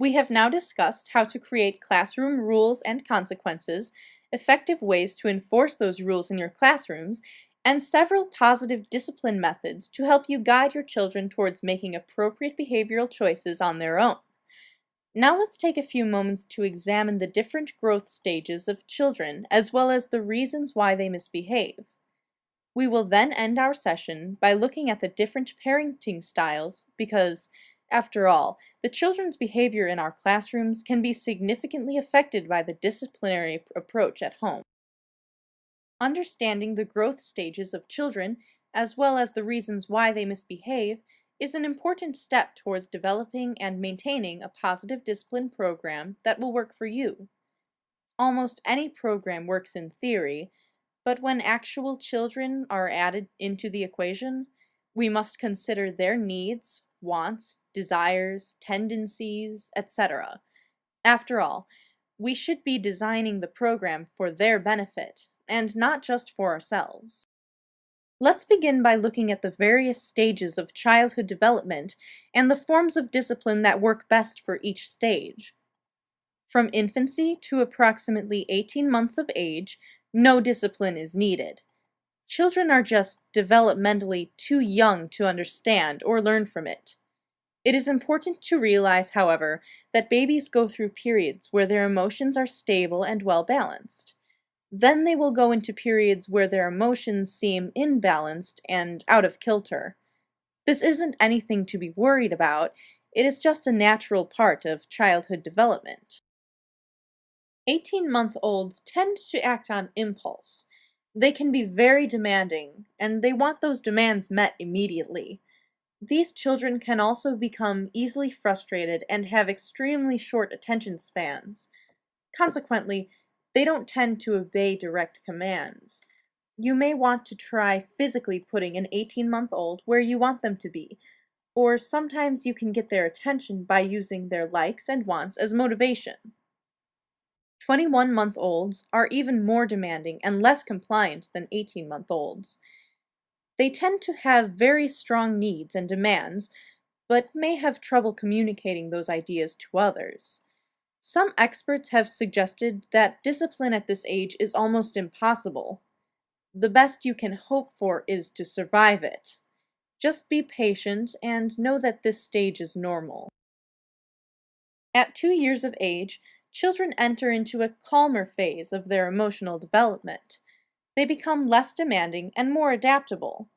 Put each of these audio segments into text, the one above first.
We have now discussed how to create classroom rules and consequences, effective ways to enforce those rules in your classrooms, and several positive discipline methods to help you guide your children towards making appropriate behavioral choices on their own. Now let's take a few moments to examine the different growth stages of children as well as the reasons why they misbehave. We will then end our session by looking at the different parenting styles because, after all, the children's behavior in our classrooms can be significantly affected by the disciplinary approach at home. Understanding the growth stages of children, as well as the reasons why they misbehave, is an important step towards developing and maintaining a positive discipline program that will work for you. Almost any program works in theory, but when actual children are added into the equation, we must consider their needs, wants, desires, tendencies, etc. After all, we should be designing the program for their benefit, and not just for ourselves. Let's begin by looking at the various stages of childhood development and the forms of discipline that work best for each stage. From infancy to approximately 18 months of age, no discipline is needed. Children are just developmentally too young to understand or learn from it. It is important to realize, however, that babies go through periods where their emotions are stable and well balanced. Then they will go into periods where their emotions seem imbalanced and out of kilter. This isn't anything to be worried about, it is just a natural part of childhood development. 18-month-olds tend to act on impulse. They can be very demanding, and they want those demands met immediately. These children can also become easily frustrated and have extremely short attention spans. Consequently, they don't tend to obey direct commands. You may want to try physically putting an 18-month-old where you want them to be, or sometimes you can get their attention by using their likes and wants as motivation. 21-month-olds are even more demanding and less compliant than 18-month-olds. They tend to have very strong needs and demands, but may have trouble communicating those ideas to others. Some experts have suggested that discipline at this age is almost impossible. The best you can hope for is to survive it. Just be patient and know that this stage is normal. At 2 years of age, children enter into a calmer phase of their emotional development. They become less demanding and more adaptable.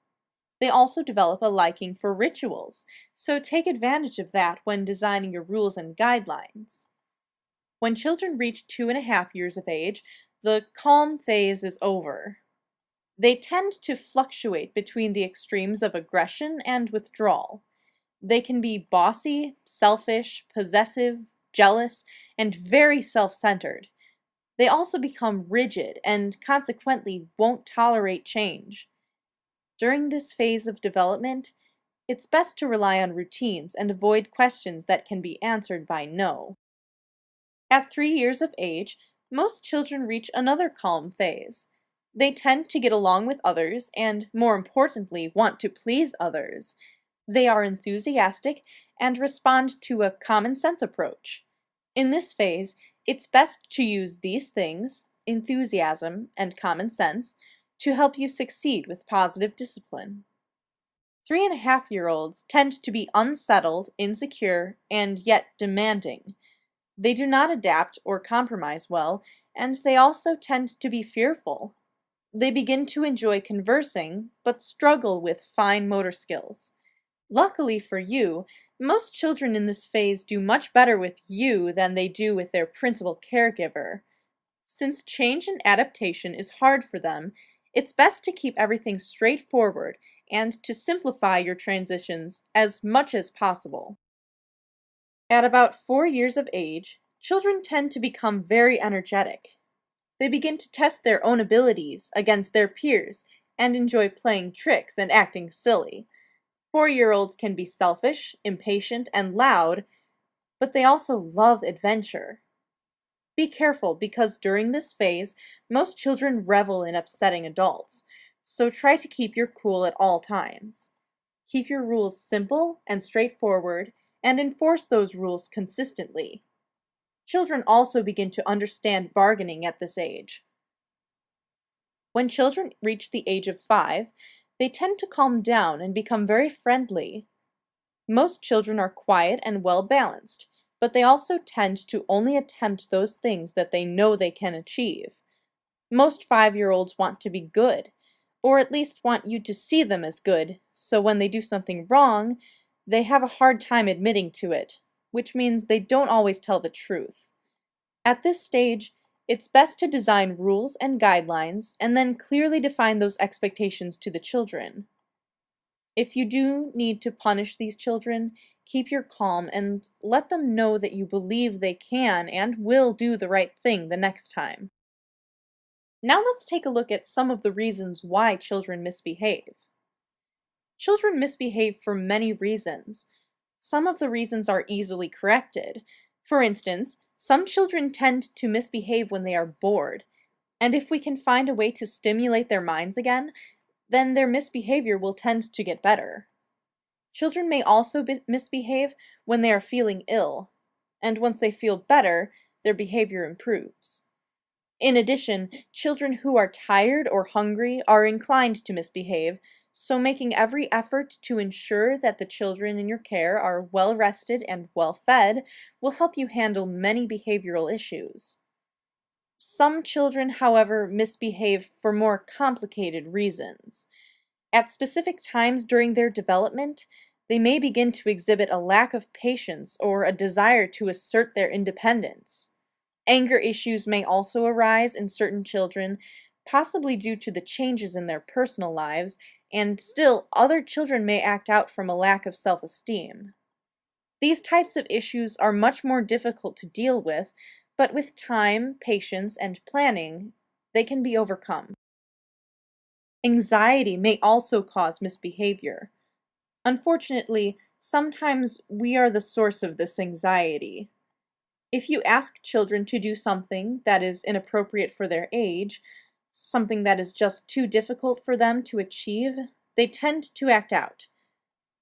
They also develop a liking for rituals, so take advantage of that when designing your rules and guidelines. When children reach 2.5 years of age, the calm phase is over. They tend to fluctuate between the extremes of aggression and withdrawal. They can be bossy, selfish, possessive, jealous, and very self-centered. They also become rigid and consequently won't tolerate change. During this phase of development, it's best to rely on routines and avoid questions that can be answered by no. At 3 years of age, most children reach another calm phase. They tend to get along with others and, more importantly, want to please others. They are enthusiastic and respond to a common sense approach. In this phase, it's best to use these things, enthusiasm and common sense, to help you succeed with positive discipline. 3.5-year-olds tend to be unsettled, insecure, and yet demanding. They do not adapt or compromise well, and they also tend to be fearful. They begin to enjoy conversing, but struggle with fine motor skills. Luckily for you, most children in this phase do much better with you than they do with their principal caregiver. Since change and adaptation is hard for them, it's best to keep everything straightforward and to simplify your transitions as much as possible. At about 4 years of age, children tend to become very energetic. They begin to test their own abilities against their peers and enjoy playing tricks and acting silly. 4-year-olds can be selfish, impatient, and loud, but they also love adventure. Be careful because during this phase, most children revel in upsetting adults, so try to keep your cool at all times. Keep your rules simple and straightforward, and enforce those rules consistently. Children also begin to understand bargaining at this age. When children reach the age of 5, they tend to calm down and become very friendly. Most children are quiet and well-balanced, but they also tend to only attempt those things that they know they can achieve. Most 5-year-olds want to be good, or at least want you to see them as good, so when they do something wrong, they have a hard time admitting to it, which means they don't always tell the truth. At this stage, it's best to design rules and guidelines and then clearly define those expectations to the children. If you do need to punish these children, keep your calm and let them know that you believe they can and will do the right thing the next time. Now let's take a look at some of the reasons why children misbehave. Children misbehave for many reasons. Some of the reasons are easily corrected. For instance, some children tend to misbehave when they are bored, and if we can find a way to stimulate their minds again, then their misbehavior will tend to get better. Children may also misbehave when they are feeling ill, and once they feel better, their behavior improves. In addition, children who are tired or hungry are inclined to misbehave, so making every effort to ensure that the children in your care are well rested and well fed will help you handle many behavioral issues. Some children, however, misbehave for more complicated reasons. At specific times during their development, they may begin to exhibit a lack of patience or a desire to assert their independence. Anger issues may also arise in certain children, possibly due to the changes in their personal lives, and still, other children may act out from a lack of self-esteem. These types of issues are much more difficult to deal with, but with time, patience, and planning, they can be overcome. Anxiety may also cause misbehavior. Unfortunately, sometimes we are the source of this anxiety. If you ask children to do something that is inappropriate for their age, something that is just too difficult for them to achieve, they tend to act out.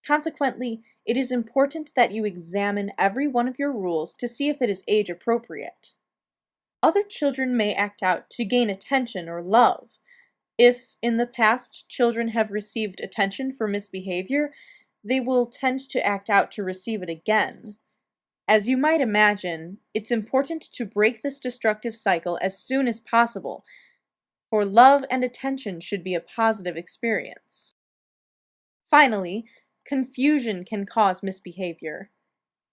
Consequently, it is important that you examine every one of your rules to see if it is age appropriate. Other children may act out to gain attention or love. If, in the past, children have received attention for misbehavior, they will tend to act out to receive it again. As you might imagine, it's important to break this destructive cycle as soon as possible, for love and attention should be a positive experience. Finally, confusion can cause misbehavior.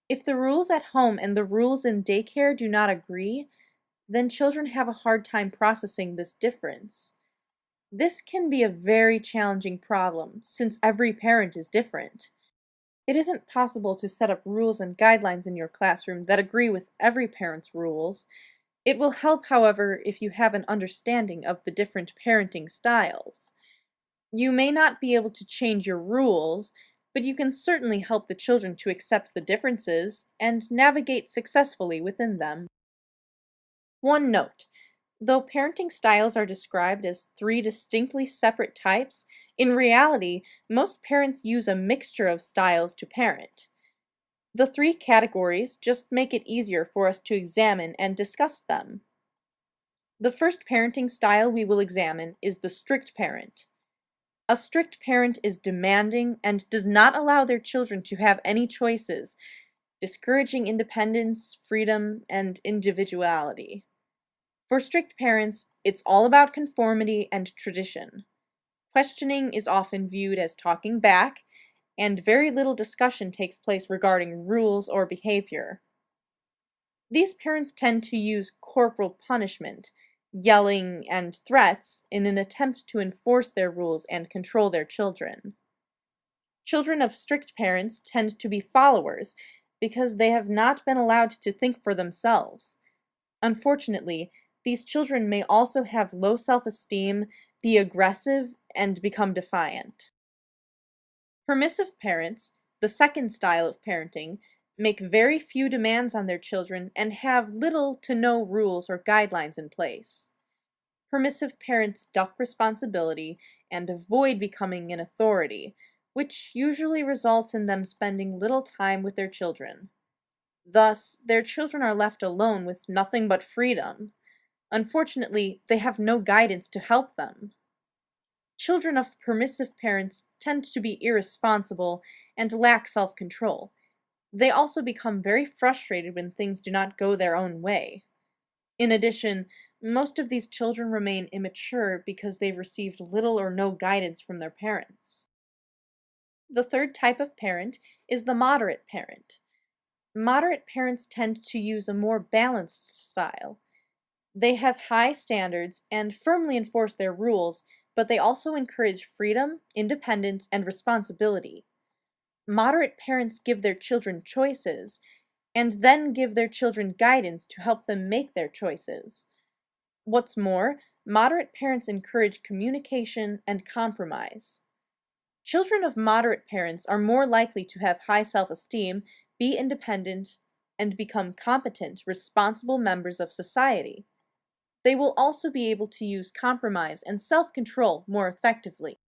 If the rules at home and the rules in daycare do not agree, then children have a hard time processing this difference. This can be a very challenging problem since every parent is different. It isn't possible to set up rules and guidelines in your classroom that agree with every parent's rules. It will help, however, if you have an understanding of the different parenting styles. You may not be able to change your rules, but you can certainly help the children to accept the differences and navigate successfully within them. One note: though parenting styles are described as 3 distinctly separate types, in reality, most parents use a mixture of styles to parent. The 3 categories just make it easier for us to examine and discuss them. The first parenting style we will examine is the strict parent. A strict parent is demanding and does not allow their children to have any choices, discouraging independence, freedom, and individuality. For strict parents, it's all about conformity and tradition. Questioning is often viewed as talking back, and very little discussion takes place regarding rules or behavior. These parents tend to use corporal punishment, yelling, and threats in an attempt to enforce their rules and control their children. Children of strict parents tend to be followers because they have not been allowed to think for themselves. Unfortunately, these children may also have low self-esteem, be aggressive, and become defiant. Permissive parents, the second style of parenting, make very few demands on their children and have little to no rules or guidelines in place. Permissive parents duck responsibility and avoid becoming an authority, which usually results in them spending little time with their children. Thus, their children are left alone with nothing but freedom. Unfortunately, they have no guidance to help them. Children of permissive parents tend to be irresponsible and lack self-control. They also become very frustrated when things do not go their own way. In addition, most of these children remain immature because they've received little or no guidance from their parents. The third type of parent is the moderate parent. Moderate parents tend to use a more balanced style. They have high standards and firmly enforce their rules, but they also encourage freedom, independence, and responsibility. Moderate parents give their children choices, and then give their children guidance to help them make their choices. What's more, moderate parents encourage communication and compromise. Children of moderate parents are more likely to have high self-esteem, be independent, and become competent, responsible members of society. They will also be able to use compromise and self-control more effectively.